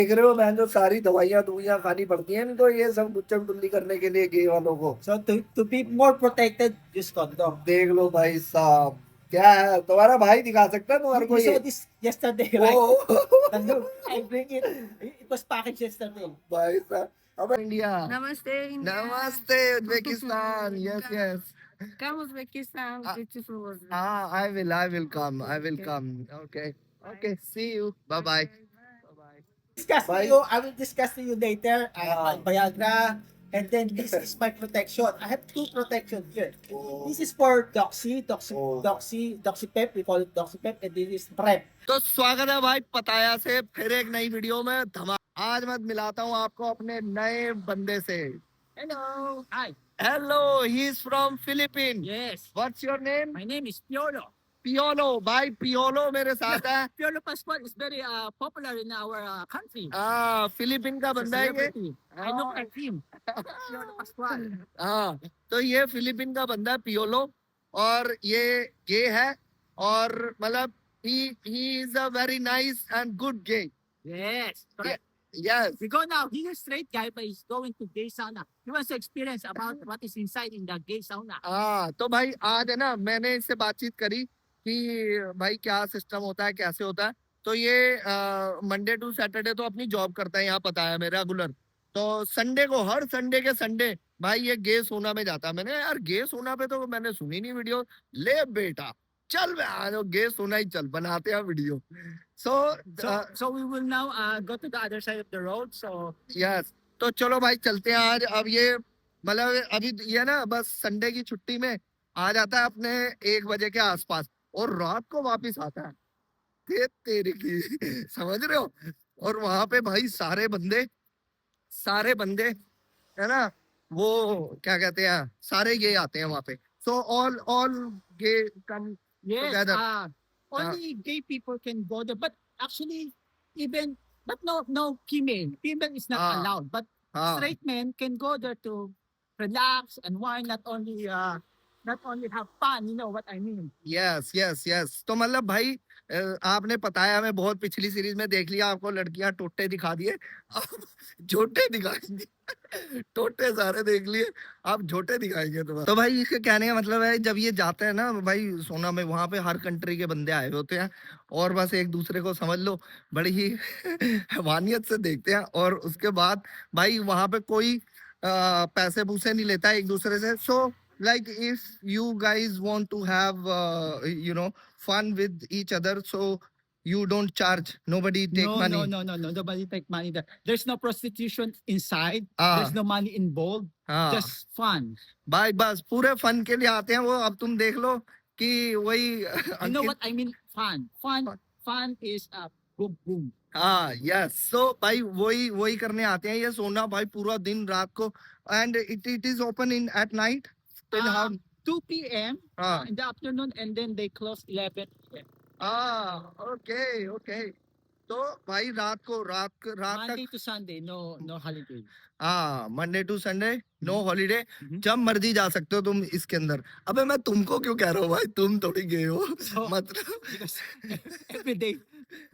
देख रहे हो मैं जो सारी दवाइयाँ दुइयां खानी पड़ती हैं इनको, ये सब गुच्चम टुल्ली करने के लिए गे वालों को। So to be more protected, use condom. देख लो भाई साहब, क्या है तुम्हारा भाई दिखा सकता है तुम्हारे को You ये? saw this yesterday, right? O Look, I bring it. It was packaged yesterday. भाई साहब, अब इंडिया। Namaste, India. नमस्ते Uzbekistan. Yes yes. Come Uzbekistan, beautiful Uzbekistan. हाँ, I will come, I will Okay. come. Okay, okay, see you, bye bye. Discuss to Bye. you. I will discuss to you later. Ah. Viagra. And then this is my protection. I have two protections here. This is for Doxy-Pep. We call it Doxy-Pep. And this is PrEP. तो स्वागत है भाई पताया से फिर एक नई video में धमा। आज मैं मिलाता हूँ आपको अपने नए बंदे से। Hello. Hi. Hello, he is from Philippine. Yes. What's your name? My name is Piolo. पियोलो। भाई पियोलो मेरे साथ है। Piolo Pascual is very popular in our country. Philippine का बंदा है ये। Celebrity. I look like him. Piolo Pascual. हाँ, तो ये फिलीपीन का बंदा है पियोलो, और ये गे है, और मतलब he is a very nice and good gay. Yes. Correct. Yes. We go now. He's a straight guy, but he's going to gay sauna. He wants to experience about what is inside in the gay sauna. हाँ, तो भाई आज है ना, मैंने इससे बातचीत करी कि भाई क्या सिस्टम होता है, कैसे होता है। तो ये मंडे टू सैटरडे तो अपनी जॉब करता है, यहाँ पता है मेरा रेगुलर। तो संडे को, हर संडे के संडे भाई ये गे सोना में जाता है। मैंने यार गे सोना पे तो मैंने सुनी नहीं वीडियो। ले बेटा चल, मैं आ जाओ गे सोना ही, चल बनाते हैं video. So we will now go to the other side of the road. So yes, तो चलो भाई चलते हैं आज। अब ये मतलब अभी ये ना बस संडे की छुट्टी में आ जाता है अपने 1 बजे के आसपास, और रात को वापस आता है। तेरे की समझ रहे हो? और वहां पे भाई सारे बंदे है ना, वो क्या कहते हैं, सारे गे आते हैं वहां पे। So all gay come yes, together. only gay people can go there. But actually, even but no female. Female is not Ah. allowed. But हाँ straight men can go there to relax and why not only have fun. You know what I mean? Yes yes yes. तो मतलब भाई आपने बताया, हमें बहुत पिछली series में देख लिया, आपको लड़कियां टोटे दिखा दिए, अब झोटे दिखाएंगे। टोटे सारे देख लिए, आप झोटे दिखाएंगे। तो भाई इसके कहने का मतलब है, जब ये जाते हैं ना भाई सोना में, वहां पे हर कंट्री के बंदे आए होते हैं, और बस एक दूसरे को समझ लो बड़ी ही हैवानियत से देखते हैं। और उसके बाद भाई वहां पे कोई पैसे पूसे नहीं लेता है एक दूसरे से। सो like if you guys want to have fun with each other, so you don't charge, nobody take money. No. Nobody take money there. There's no prostitution inside. Ah. There's no money involved. हाँ Just fun. भाई, बस पूरे fun के लिए आते हैं वो। अब तुम देख लो कि वही You know what I mean? Fun. Fun is boom boom. हाँ यस। सो भाई वही करने आते हैं ये सोना भाई पूरा दिन रात को। And it is open in at night till how? 2 p.m. हाँ in the afternoon, and then they close 11 p.m. Okay. तो भाई रात Monday तक। to Sunday, no holiday. हाँ, Monday to Sunday no holiday. Mhm. जब मर्जी जा सकते हो तुम इसके अंदर। अबे मैं तुमको क्यों कह रहा हूँ भाई, तुम थोड़ी गए हो। So- मतलब Because every day,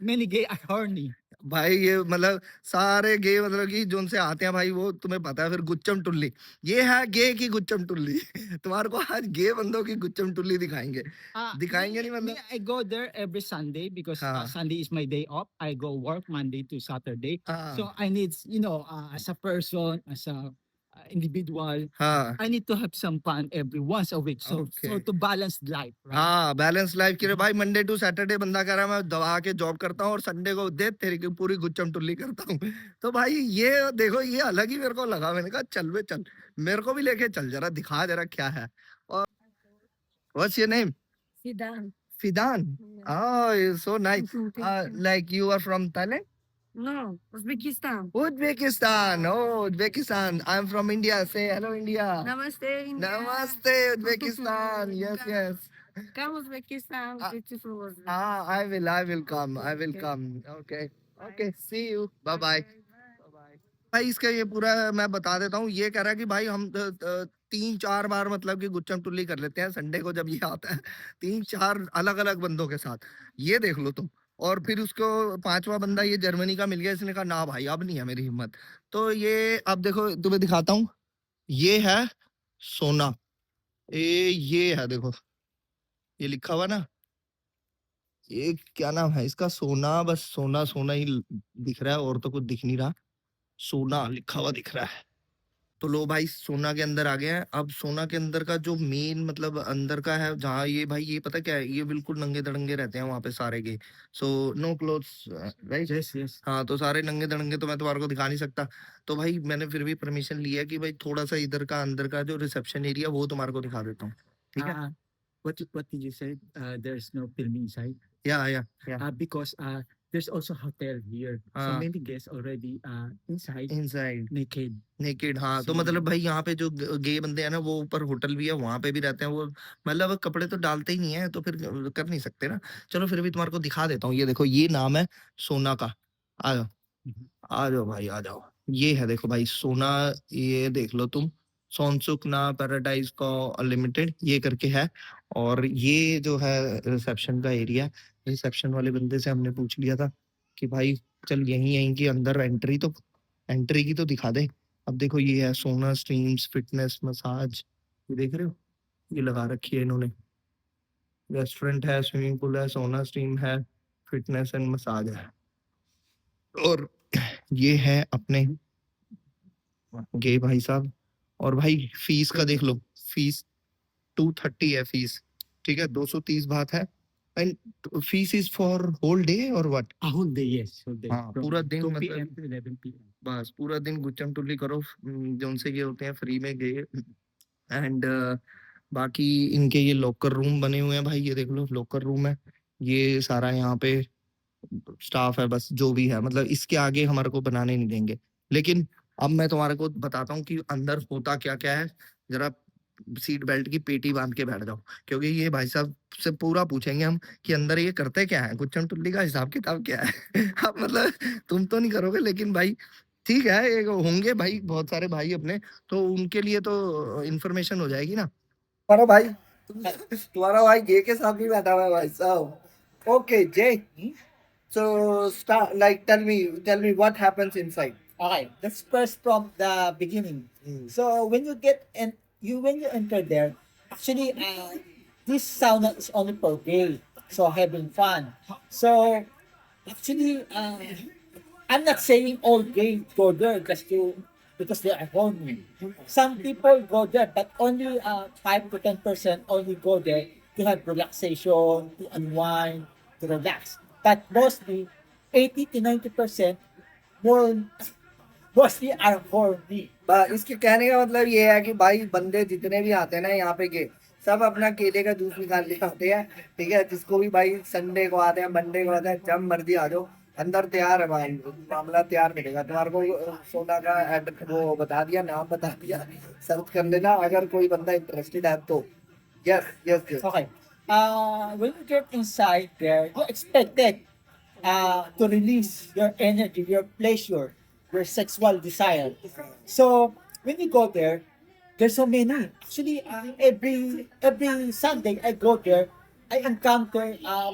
many gay are horny. भाई ये मतलब सारे गे मतलब कि जो उनसे आते हैं भाई, वो तुम्हें पता है फिर गुच्चम टुल्ली। ये है गे की गुच्चम टुल्ली। तुम्हारे को आज गे बंदों की गुच्चम टुल्ली दिखाएंगे। दिखाएंगे नहीं मतलब। I go there every Sunday because हाँ Sunday is my day off. I go work Monday to Saturday. हाँ So I need, as a person, as a individual, हाँ I need to have some fun every once a week. So Okay. to balance life, right? हाँ, balance life के लिए भाई Monday to Saturday बंदा कह रहा है मैं दबा के जॉब करता हूँ, और संडे को दे तेरी की पूरी गुच्चम टुल्ली करता हूँ। तो भाई ये देखो, ये अलग ही मेरे को लगा। मैंने कहा चल वे चल, मेरे को भी लेके चल, जरा दिखा जरा क्या है। और what's your name? Sidan. Fidan. Oh, so nice. Thank you. Like you are from Thailand? No, Uzbekistan. Uzbekistan. Oh, Uzbekistan. I'm from India. Say hello, India. Namaste, India. Namaste, Uzbekistan. Yes, yes. Come Uzbekistan, Ah. beautiful Uzbekistan. I will come. I will Okay. come. Okay. Okay. See you. Bye bye. Bye. भाई इसका ये पूरा मैं बता देता हूँ। ये कह रहा है कि भाई हम 3-4 बार मतलब कि गुच्चम टुल्ली कर लेते हैं संडे को जब ये आता है, 3-4 अलग अलग बंदों के साथ। ये देख लो तुम, और फिर उसको पांचवा बंदा ये जर्मनी का मिल गया, इसने कहा ना भाई अब नहीं है मेरी हिम्मत। तो ये अब देखो तुम्हें दिखाता हूँ, ये है सोना, ये है देखो, ये लिखा हुआ ना, ये क्या नाम है इसका, सोना, बस सोना सोना ही दिख रहा है और तो कुछ दिख नहीं रहा, सोना लिखा हुआ दिख रहा है। तो लो भाई सोना के अंदर आ गए हैं। अब सोना के अंदर का जो मेन मतलब अंदर का है जहाँ ये भाई, ये पता क्या है, ये बिल्कुल नंगे दड़ंगे रहते हैं वहां पे सारे के। So no clothes, right. Yes, yes. हाँ तो सारे नंगे दड़ंगे तो मैं तुम्हारे को दिखा नहीं सकता। तो भाई मैंने फिर भी परमिशन लिया कि भाई थोड़ा सा इधर का अंदर का जो रिसेप्शन एरिया वो तुम्हारे को दिखा देता हूँ, ठीक है। What did you say? There's no film inside. या Because there's also hotel here. So हाँ many guests already inside inside naked. Naked, हाँ तो So मतलब भाई यहाँ पे जो गे बंदे हैं ना वो ऊपर होटल भी है वहां पे भी रहते हैं वो, मतलब कपड़े तो डालते ही नहीं है तो फिर कर नहीं सकते ना। चलो फिर भी तुम्हारे को दिखा देता हूँ, ये देखो ये नाम है सोना का, आ जाओ Mhm. आ जाओ भाई आ जाओ, ये है देखो भाई सोना, ये देख लो तुम, सोनसुक ना पैराडाइज का लिमिटेड ये करके है। और ये जो है रिसेप्शन का एरिया, रिसेप्शन वाले बंदे से हमने पूछ लिया था कि भाई चल यहीं यहीं की अंदर एंट्री की तो दिखा दे। अब देखो ये है सोना स्ट्रीम्स फिटनेस मसाज, ये देख रहे हो, ये लगा रखी है इन्होंने, रेस्टोरेंट है, स्विमिंग पूल है, सोना स्ट्रीम है, फिटनेस एंड मसाज है। और ये है अपने गे भाई साहब। और भाई फीस का देख लो, फीस 230 है फीस, ठीक है, 230 बात है। And fees is for whole day और what. A whole day, yes, whole day. हाँ From पूरा दिन 2 मतलब p.m. to 11 p.m. बस पूरा दिन गुच्चम टुल्ली करो, जो उनसे ये होते हैं फ्री में गए। एंड बाकी इनके ये लॉकर रूम बने हुए हैं भाई, ये देख लो लॉकर रूम है, ये सारा यहाँ पे स्टाफ है, बस जो भी है मतलब इसके आगे हमारे को बनाने नहीं देंगे। लेकिन अब मैं तुम्हारे को बताता हूँ कि अंदर होता क्या क्या है, जरा सीट बेल्ट की पेटी बांध के बैठ जाओ, क्योंकि ये भाई साहब से पूरा पूछेंगे हम कि अंदर ये करते क्या है, गुच्चम टुल्ली का हिसाब किताब क्या है। अब मतलब तुम तो नहीं करोगे लेकिन भाई ठीक है, एक होंगे भाई बहुत सारे भाई अपने, तो उनके लिए तो इंफॉर्मेशन हो जाएगी ना। अरे भाई तुम्हारा भाई गे के साथ भी बैठा हुआ है भाई साहब। Okay J, so start like tell me what happens inside. Okay, let's first from the beginning. So when you get and when you enter there, actually this sauna is only for gay, so having fun. So actually I'm not saying all gay go there because they are horny. Some people go there, but only 5 to 10% only go there to have relaxation, to unwind, to relax. But mostly 80 to 90% more mostly are horny. इसके कहने का मतलब ये है कि भाई बंदे जितने भी आते हैं ना यहाँ पे के, सब अपना केले का जूस निकाल के आते हैं, ठीक है, जिसको भी भाई संडे को आते हैं मंडे को आते हैं, जब मर्जी आ जाओ, अंदर तैयार है भाई, मामला तैयार मिलेगा तुम्हारे को। सोना का वो बता दिया, नाम बता दिया, सर्च कर लेना अगर कोई बंदा इंटरेस्टेड है तो। Yes yes yes. Okay. When you get inside there, you expected to release your energy, your pleasure, your sexual desire. So when you go there, there's so many. Actually, every Sunday I go there, I encounter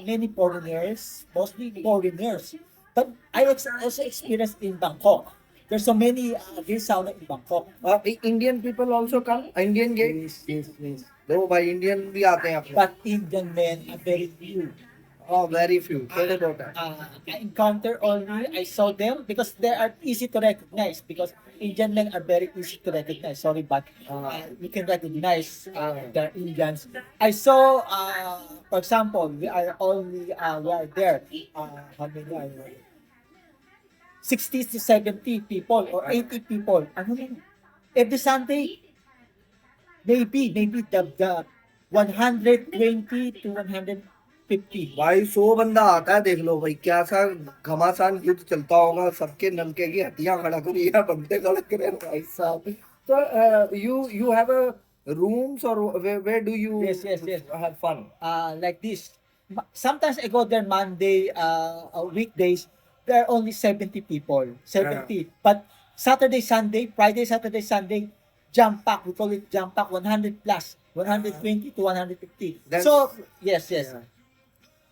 many foreigners, mostly foreigners. But I also experienced in Bangkok. There's so many gay sauna in Bangkok. Indian people also come, Indian gay, Yes. देखो भाई Indian भी आते हैं अपने। But Indian men are very few. Oh, very few. थोड़े बहुत है। I encounter only, I saw them because they are easy to recognize because Indian men are very easy to recognize. Sorry, but you can recognize the Indians. I saw, for example, we are there, how many are there? 60 to 70 people or 80 people. Ano na? Every Sunday, maybe the 120 to 150. भाई 100 बंदा आता है, देख लो भाई क्या सा घमासान युद्ध चलता होगा, सबके नलके की हड्डियां खड़ा करी है, बंदे खड़ा करे हैं भाई साहब। तो you have a rooms or where do you Yes. have fun? Like this. Sometimes I go there Monday, weekdays. There are only 70 people. 70. But Saturday, Sunday, Friday, Saturday, Sunday, jump pack. We call it jump pack. 100 plus. 120 to 150. That's- So yes. Yeah.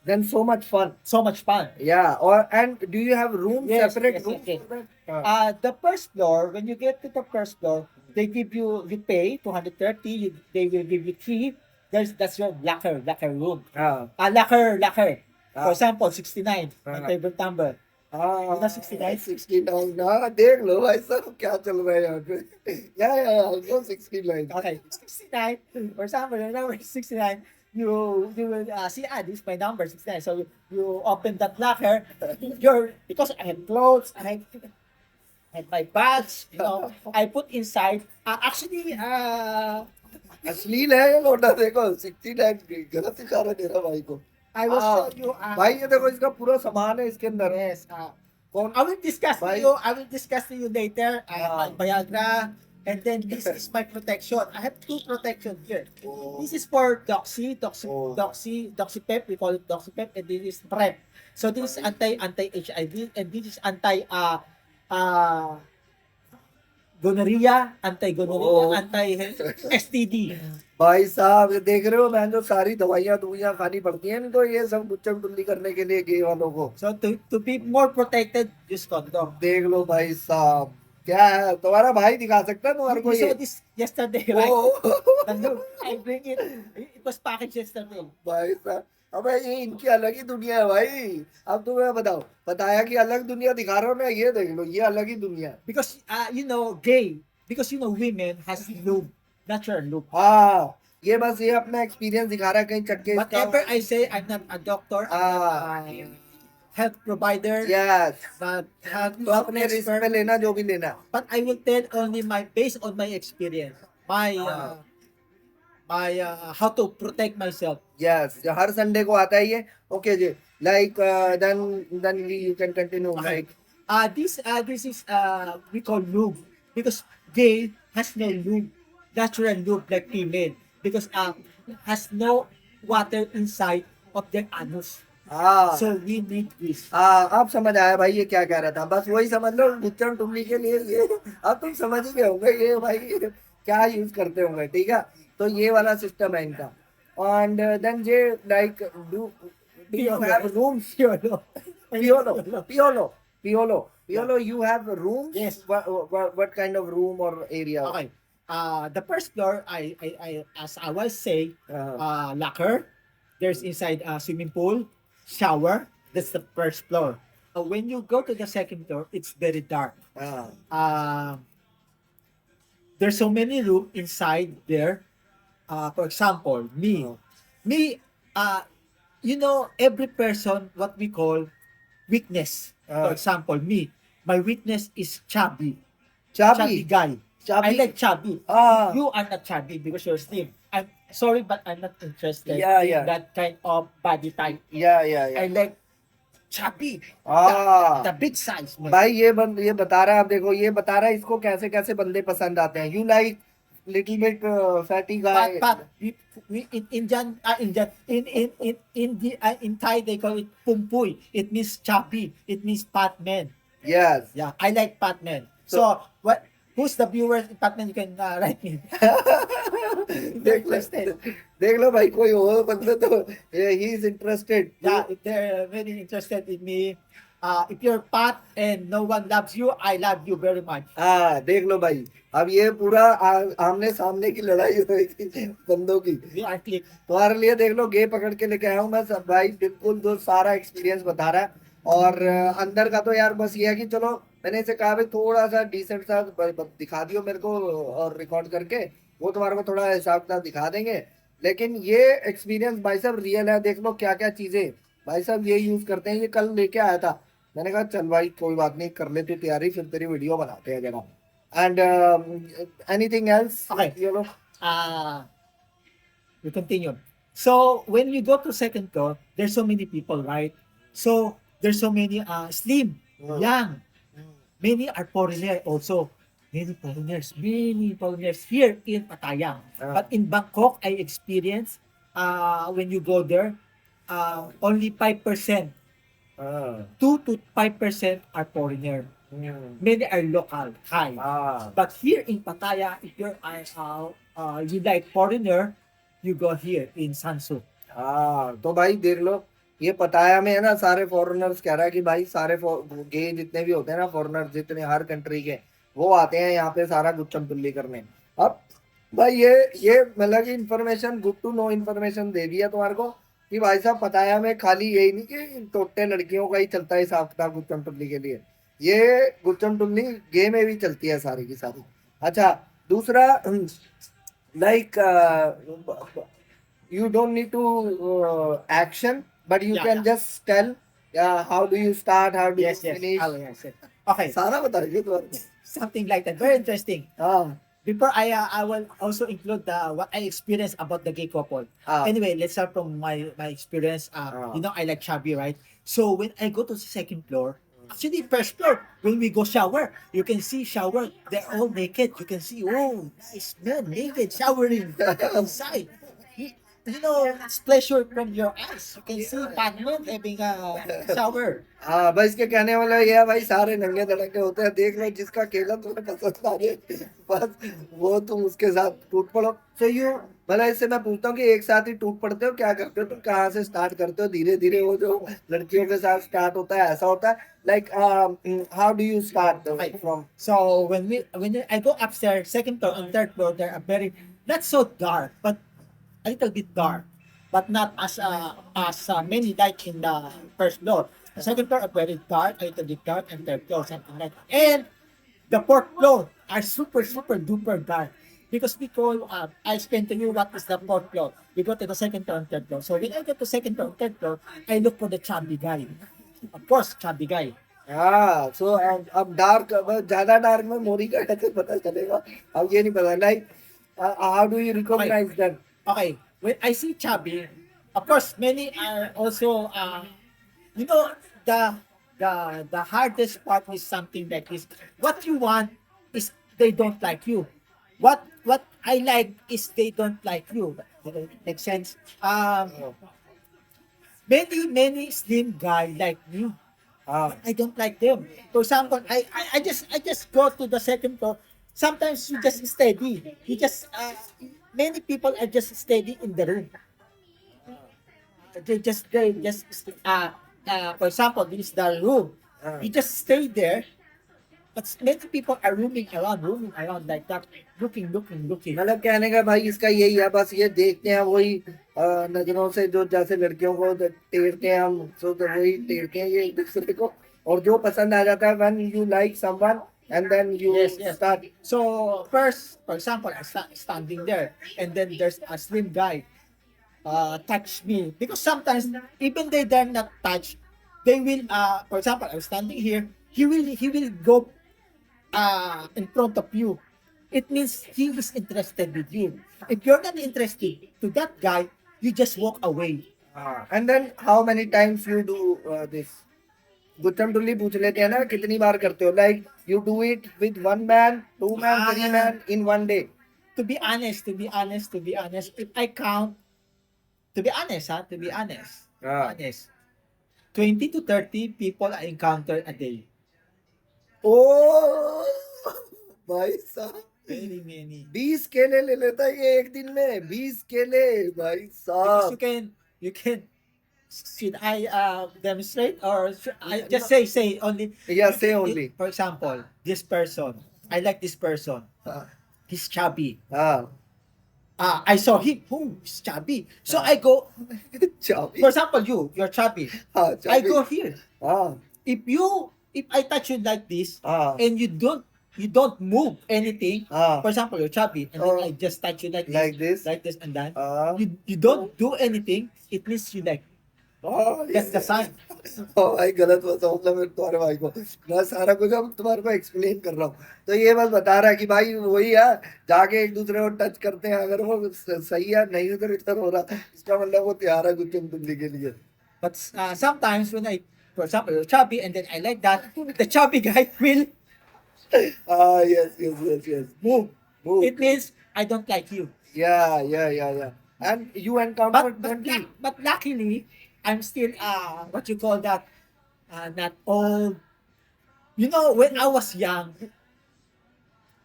then so much fun. So much fun. Yeah. Or and do you have rooms, Yes, separate yes, rooms yes. for that? The first floor, when you get to the first floor, they give you pay 230. They will give you three. That's your locker room. Locker. Ah. For example, 69, my Ah. favorite number. हाँ, ना 69? 69 हाँ देख लो भाई साहब क्या चल रहा है यहाँ पे या also 69 Okay, 69. For example, your number is 69. You will see, this is my number 69. So you open that locker. Because I have clothes, I have my bags, I put inside. Actually, अश्लील है ये लौटा देखो 69 गलत इशारा दे रहा भाई को I will हाँ, show you. भाई ये देखो इसका पूरा सामान है इसके अंदर Yes. कौन I will discuss to Bye. you. I will discuss to you later. Ah. My Viagra, and then this is my protection. I have two protection here. This is for Oh. Doxypep. We call it Doxypep, and this is PrEP. So this is anti-HIV, and this is gonorrhea, Oh. anti-STD. भाई साहब ये देख रहे हो मैं जो सारी दवाइयाँ खानी पड़ती हैं इनको ये सब गुच्चम टुल्ली करने के लिए गे वालों को So to be more protected, use condom. देख लो भाई साहब क्या है तुम्हारा भाई दिखा सकता है तुम्हारे को You saw ये this yesterday, right? O, And look, I bring it. It was packaged yesterday. भाई साहब अबे ये इनकी अलग ही दुनिया है भाई अब तुम्हें बताओ बताया कि अलग दुनिया दिखा रहा हूँ मैं ये देख लो ये अलग ही दुनिया है Because women has lube, natural lube. हाँ ये बस ये अपना एक्सपीरियंस दिखा रहा है कहीं चक्के Whatever I say, I'm not a doctor, I'm not a health provider, yes but health तो अपने रिस्क expert. पे लेना जो भी लेना But I will tell only based on my experience, my how to protect myself. Yes हर Sunday को आता है ये ओके जी like then you can continue like This is we call lube, because gay has no lube, natural lube like female, because has no water inside of their anus. हाँ So we need this. हाँ अब समझ आया भाई ये क्या कह रहा था बस वही समझ लो गुच्चन टुल्ली के लिए ये अब तुम समझ ही गए होंगे ये भाई क्या यूज करते होंगे ठीक है तो ये वाला सिस्टम है इनका एंड देन ये like do you have rooms Piolo. Piolo you have rooms Yes. what kind of room or area Okay. The first floor, I as I was saying, locker. There's inside a swimming pool, shower. That's the first floor. When you go to the second floor, it's very dark. There's so many rooms inside there. For example, me, every person, what we call weakness. For example, me, my weakness is chubby Chabi guy. I Chabi like chubby. ah You are not chubby because you're slim. I'm sorry, but I'm not interested Yeah, in yeah. that kind of body type. yeah I like chubby, ah the big size. man. भाई ये बता रहा है आप देखो ये बता रहा है इसको कैसे कैसे बंदे पसंद आते हैं you like little bit fatty guy But we in Indian in Thai they call it pumpui. It means chubby. It means fat man. Yes Yeah, I like fat man. So what? Who's the viewer in fat man? You can write me. देख लो भाई कोई हो बंदा तो he is interested Yeah, if they're very interested in me, if you're fat and no one loves you, I love you very much. हाँ देख लो भाई अब ये पूरा आमने सामने की लड़ाई हो रही थी बंदों की We are click. तुम्हारे लिए देख लो गे पकड़ के लेके आया हूँ मैं सब भाई बिल्कुल जो सारा एक्सपीरियंस बता रहा है और अंदर का तो यार बस ये है कि चलो मैंने इसे कहा भाई थोड़ा सा डिसेंट सा दिखा दियो मेरे को और रिकॉर्ड करके वो तुम्हारे को थोड़ा हिसाब किताब दिखा देंगे लेकिन ये एक्सपीरियंस भाई साहब रियल है देख लो क्या क्या चीजें भाई साहब ये यूज करते हैं ये कल लेके आया था मैंने कहा चल भाई कोई बात नहीं कर लेते तैयारी फिर तेरी वीडियो बनाते हैं जरा and anything else Okay. You know We continue. So when you go to second floor, there's so many people, right? So there's so many slim, young. Many are foreigner also. Many foreigners here in Pattaya. But in Bangkok, I experienced when you go there, only 5%, 2 to 5% are foreigner. Many are local, Thai. But here in Pattaya, if you like foreigner, you go here in Sansu. हाँ तो भाई देख लो ये पटाया में है ना, सारे फॉरेनर्स कह रहा है कि भाई सारे गे जितने भी होते हैं ना, फॉरेनर जितने हर कंट्री के, वो आते हैं यहाँ पे सारा गुच्चम तुल्ली करने। अब भाई ये मतलब कि information, good to know information दे दिया तुम्हारे को कि भाई साहब पटाया में खाली यही नहीं कि टोटे लड़कियों का ही चलता है हिसाब किताब गुच्चम टुल्ली के लिए, ये गुच्चम टुल्ली गे में भी चलती है सारी की सारी। अच्छा, दूसरा like you don't need to action, but you Yeah, can just tell how do you start, how do Yes, you yes. finish, Oh, yes, yes. Okay, सारा बता रही तुम्हारे। something like that. Very interesting. हाँ Before I will also include what I experienced about the gay couple. हाँ Anyway, let's start from my experience. You know, I like chubby, right? So when I go to the second floor, actually first floor, when we go shower, you can see shower. They're all naked. You can see, oh, nice men naked showering inside. You know, it's pleasure from your eyes. You can see Batman having a shower. हाँ भाई, इसके कहने वाला ये है भाई, सारे नंगे धड़के होते हैं, देख लो जिसका खेला तुम्हें पसंद आ जाए बस वो तुम उसके साथ टूट पड़ो। सो यू मतलब इससे मैं पूछता हूँ कि एक साथ ही टूट पड़ते हो, क्या करते हो तुम, कहाँ से स्टार्ट करते हो, धीरे धीरे वो जो लड़कियों के साथ स्टार्ट होता है ऐसा होता है, like how do you start from? So when I go upstairs, second floor and third floor, they are very not so dark, but a little bit dark, but not as many light in the first floor. The second floor are very dark, a little bit dark, and third floor something like that. And the fourth floor are super duper dark. Because people, I explain to you what is the fourth floor. We go to the second floor and third floor. So when I get to second floor and third floor, I look for the chubby guy. Of course, chubby guy. हाँ, सो अब dark, ज्यादा dark में मोरी का कैसे पता चलेगा, अब ये नहीं पता, like how do you recognise that? Okay, when I see chubby, of course, many are also, you know, the hardest part is something like this. What you want is they don't like you. What I like is they don't like you. Make sense? Many slim guy like me. हाँ I don't like them. For example, I just go to the second floor. Sometimes you just steady. You just many people are just steady in the room. They just for example, this is the room. You just stay there. But many people are roaming around like that, looking. मतलब कहने का भाई इसका यही है, बस ये देखते हैं वही नजरों से, जो जैसे लड़कियों को टेरते हैं हम, तो वही टेरते हैं ये एक दूसरे को, और जो पसंद आ जाता है, when you like someone and then you Yes. start. So first, for example, I standing there, and then there's a slim guy touch me, because sometimes even they dare not touch, they will for example, I'm standing here, he will go in front of you. It means he is interested with you. If you're not interested to that guy, you just walk away. And then how many times you do this? गुच्चम टुल्ली पूछ लेते हैं ना, कितनी बार करते हो, like you do it with one man, two man, three man in one day? To be honest, if I count, to be honest, honest, 20 to 30 people I encounter a day. ओ भाई साहब, Very many. 20 केले ले लेता है ये एक दिन में, 20 केले भाई Because साहब। you can, should I demonstrate, or should I just say only? Yeah, say only. For example, this person, I like this person. हाँ He's chubby. हाँ I saw him. Oh, he's chubby. So I go. चाबी, For example, you're chubby. हाँ I चाबी, go here. हाँ If I touch you like this, हाँ and you don't move anything. हाँ For example, you're chubby, and Oh. then I just touch you like like this, this, and then हाँ you don't do anything. It means you like. That's the sign. भाई गलत मत समझना मेरे तुम्हारे भाई को, मैं सारा कुछ अब तुम्हारे को एक्सप्लेन कर रहा हूँ, तो ये बस बता रहा है कि भाई वही है, जाके एक दूसरे को टच करते हैं, अगर वो सही है, नहीं उधर इधर हो रहा, इसका मतलब वो तैयार है गुच्चम टुल्ली के लिए। But sometimes when for example, you're chubby, and then I like that, the chubby guy will हाँ yes move. move, It means I don't like you. yeah, and you encountered But 20. but luckily, I'm still what you call that, not old. You know, when I was young,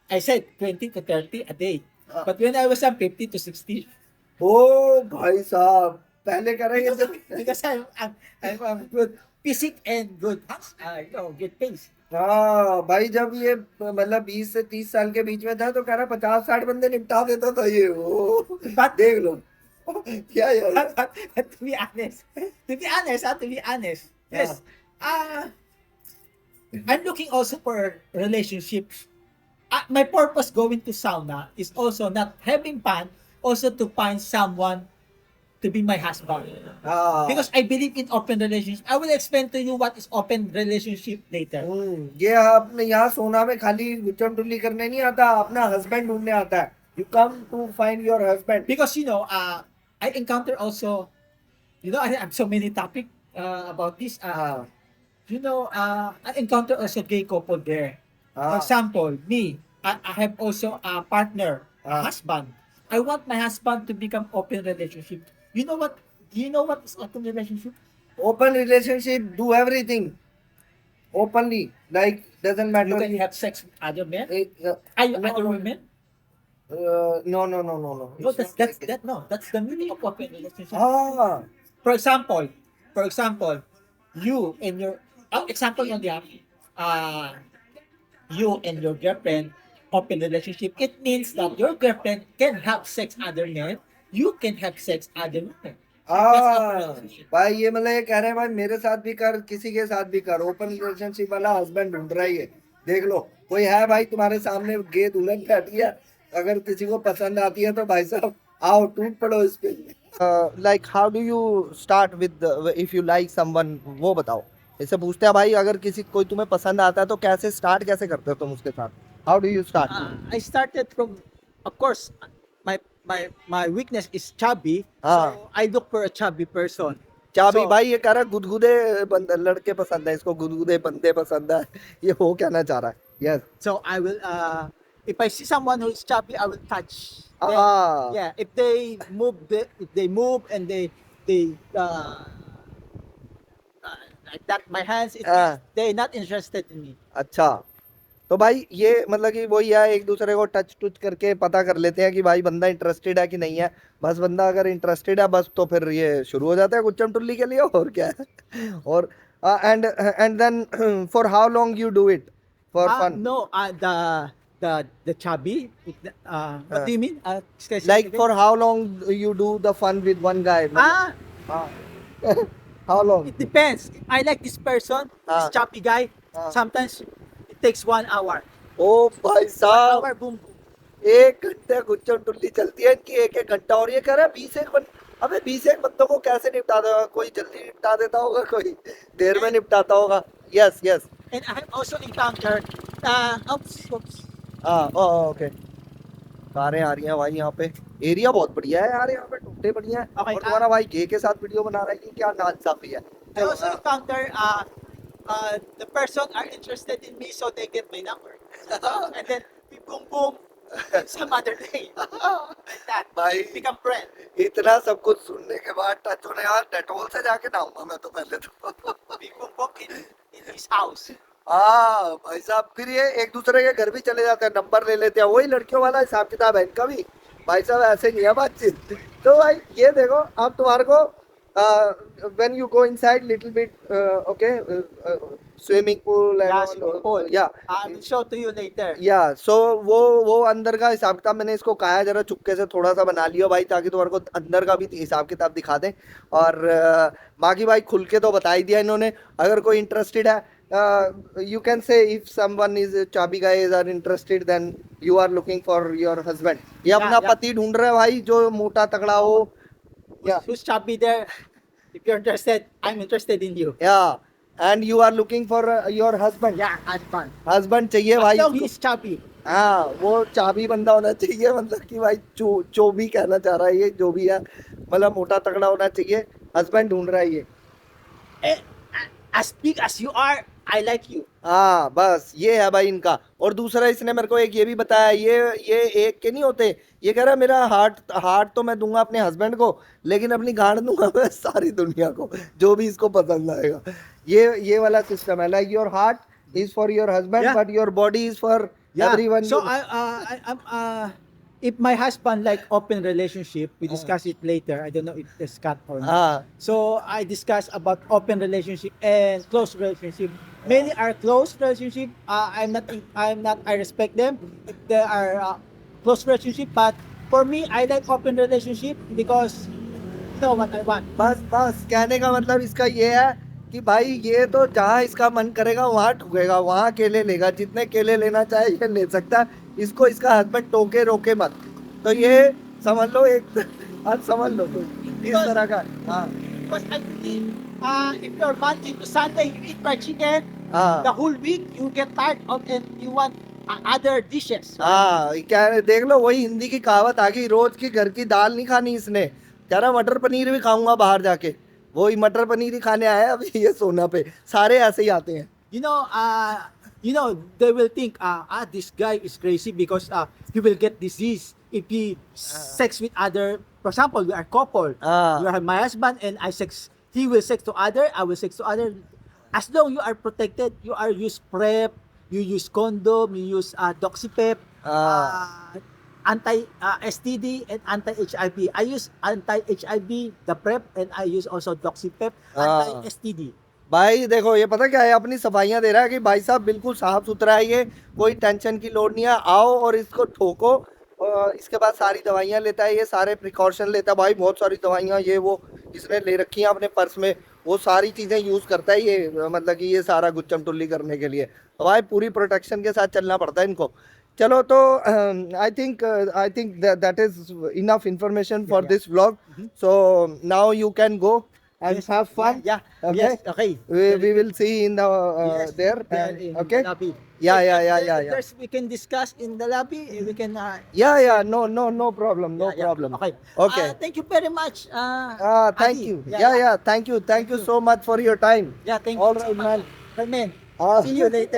I said 20 to 30 a day. But when I was young, 50 to 60. ओ भाई साहब, पहले करेंगे तो because I'm good physique and good good pace. हाँ भाई, जब ये मतलब 20 से 30 साल के बीच में था तो कह रहा 50-60 बंदे निपटा देता था ये वो। देख लो क्या यार। To be honest, yes. I'm looking also for relationships. My purpose going to sauna is also not having fun, also to find someone to be my husband. हाँ Because I believe in open relationship. I will explain to you what is open relationship later. ये आपने यहाँ सोना में खाली गुच्चम टुल्ली करने नहीं आता, अपना हस्बैंड ढूंढने आता है। You come to find your husband. Because I encounter also, I have so many topic about this. हाँ I encounter also gay couple there. For हाँ example, me, I have also a partner, a Ah. husband. I want my husband to become open relationship. You know what? Do you know what is open relationship? Open relationship, do everything openly, like doesn't You matter. can have sex with other men, no, other women. no. No, that's the meaning of open relationship. हाँ For example, you and your example on the you and your girlfriend open relationship. It means that your girlfriend can have sex other men. You can have sex other women. हाँ भाई, ये मतलब ये कह रहे हैं भाई मेरे साथ भी कर, किसी के साथ भी कर। ओपन रिलेशनशिप वाला हस्बैंड ढूंढ रहा है ये। देख लो कोई है भाई तुम्हारे सामने, गे दुल्हन बैठी है, अगर किसी को पसंद आती है तो भाई साहब आओ टूट पड़ो इस पे। Like how do you start with if you like someone, वो बताओ। इससे पूछते हैं भाई, अगर कोई तुम्हें पसंद आता है तो कैसे स्टार्ट कैसे करते हो तुम उसके साथ? How do you start? I started from, of course, my weakness is chubby. Ah. So I look for a chubby person. चाबी So- भाई ये कह रहा है गुदगुदे लड़के पसंद है इसको, गुदगुदे बंदे पसंद है, ये वो कहना चाह रहा है। Yes So I will, if I see someone who is chubby, I will touch. Then, हाँ yeah, if they move and they like that, my hands, Ah. they're not interested in me. अच्छा, तो भाई ये मतलब कि वही है, एक दूसरे को टच टच करके पता कर लेते हैं कि भाई बंदा इंटरेस्टेड है कि नहीं है। बस बंदा अगर इंटरेस्टेड है बस, तो फिर ये शुरू हो जाता है गुच्चम टुल्ली के लिए, और क्या है। और and then for how long you do it for fun? No, the chubby. What do you mean? Say like again. For how long you do the fun with one guy? How long? It depends. I like this person, Ah. this chubby guy. Ah. Sometimes it takes 1 hour. ओ भाई 1 साहब, hour, boom, boom. 1 घंटे गुच्चम टुल्ली चलती है इनकी, 1 घंटा। और ये कह रहा है 20 अबे 20 बंदों को कैसे निपटा देगा? कोई जल्दी निपटा देता होगा, कोई देर में निपटाता होगा। Yes yes And I have also encountered. Oops. Okay. कारें आ रही हैं भाई, यहाँ पे एरिया बहुत बढ़िया है यार, यहाँ पे टुकड़े बढ़िया है। Okay, और तुम्हारा भाई गे के साथ वीडियो बना रहा है कि क्या नाइंसाफी है। I also encounter the person are interested in me, so they get my number. And then we boom some other day. Like that. भाई Become friends. इतना सब कुछ सुनने के बाद टच होने, यार डेटोल से जाके नहाऊंगा मैं तो पहले तो। We boom in his house. हाँ भाई साहब, फिर ये एक दूसरे के घर भी चले जाते हैं, नंबर ले लेते हैं। वही लड़कियों वाला हिसाब किताब है इनका भी भाई साहब, ऐसे नहीं है बातचीत। तो भाई ये देखो, अब तुम्हारे को when you go inside little bit okay swimming pool and Yeah, all, swimming pool. yeah I will show to you later. या सो वो अंदर का हिसाब किताब मैंने इसको कहा है जरा चुपके से थोड़ा सा बना लियो भाई, ताकि तुम्हारे को अंदर का भी हिसाब किताब दिखा दें। और बाकी भाई खुल के तो बता ही दिया इन्होंने। अगर कोई इंटरेस्टेड है, you can say if someone is chubby guys are interested, then you are looking for your husband। ये Yeah, अपना yeah. पति ढूंढ रहे हैं भाई, जो मोटा तगड़ा हो। Yeah. Who's chubby there? If you're interested, I'm interested in you. Yeah, and you are looking for your husband। Yeah, husband. Husband चाहिए As भाई long उसको। he's chubby. हाँ, वो चाबी बंदा होना चाहिए, मतलब कि भाई जो भी कहना चाह रहा है ये, जो भी है मतलब मोटा तगड़ा होना चाहिए। हस्बैंड ढूंढ रहा है ये। As big as you are, I like you. हाँ बस ये है भाई इनका। और दूसरा इसने मेरे को एक ये भी बताया, ये एक के नहीं होते, ये कह रहा है मेरा हार्ट तो मैं दूंगा अपने हस्बैंड को, लेकिन अपनी गांड दूंगा मैं सारी दुनिया को, जो भी इसको पसंद आएगा। ये वाला सिस्टम है, like your heart is for your husband Yeah. But your body is for Yeah. Everyone. So I'm if my husband like open relationship, we discuss it later. I don't know if it's cut or not. हाँ So I discuss about open relationship and close relationship. Many are close relationship. I'm not. I respect them. If they are close relationship, but for me, I like open relationship because you know what I want. बस बस कहने का मतलब इसका ये है कि भाई ये तो जहाँ इसका मन करेगा वहाँ ठुकेगा, वहाँ केले लेगा, जितने केले लेना चाहे ये ले सकता है, इसको इसका हस्बैंड टोके रोके मत। तो ये समझ लो एक आज समझ लो तो इस तरह का। हाँ Because I believe, if you're Monday to Sunday, you eat fried chicken, the हाँ whole week you get tired of and you want other dishes. हाँ क्या देख लो, वही हिंदी की कहावत आ गई, रोज की घर की दाल नहीं खानी इसने, कह रहा मटर पनीर भी खाऊंगा बाहर जाके, वही मटर पनीर ही खाने आया अभी ये सोना पे, सारे ऐसे ही आते हैं। You know, they will think, this guy is crazy because he will get disease if he sex with other. For example, we are couple. हाँ You are my husband and I sex. He will sex to other. I will sex to other. As long you are protected, you are use PrEP, you use condom, you use doxypep, anti STD and anti HIV. I use anti HIV, the PrEP, and I use also doxypep, anti STD. भाई देखो ये पता क्या है, अपनी सफाइयाँ दे रहा है कि भाई साहब बिल्कुल साफ सुथरा है, ये कोई टेंशन की लोड नहीं है, आओ और इसको ठोको और इसके बाद सारी दवाइयाँ लेता है, ये सारे प्रिकॉशन लेता है भाई, बहुत सारी दवाइयाँ ये वो इसने ले रखी हैं अपने पर्स में, वो सारी चीज़ें यूज़ करता है ये, मतलब कि ये सारा गुच्चम टुल्ली करने के लिए, तो भाई पूरी प्रोटेक्शन के साथ चलना पड़ता है इनको। चलो तो I think that is enough information for this vlog, so now you can go and have fun. Yeah. Okay. Yes. Okay. We will see in the Yes, there. in Okay. the lobby. Yeah. There's, we can discuss in the lobby. We can. Yeah. No problem. No yeah. problem. Okay. Okay. Thank you very much. Thank Adi. you. Yeah. Yeah. Thank you so much for your time. Yeah. Thank All you. right, man. Man. Ah. See you later.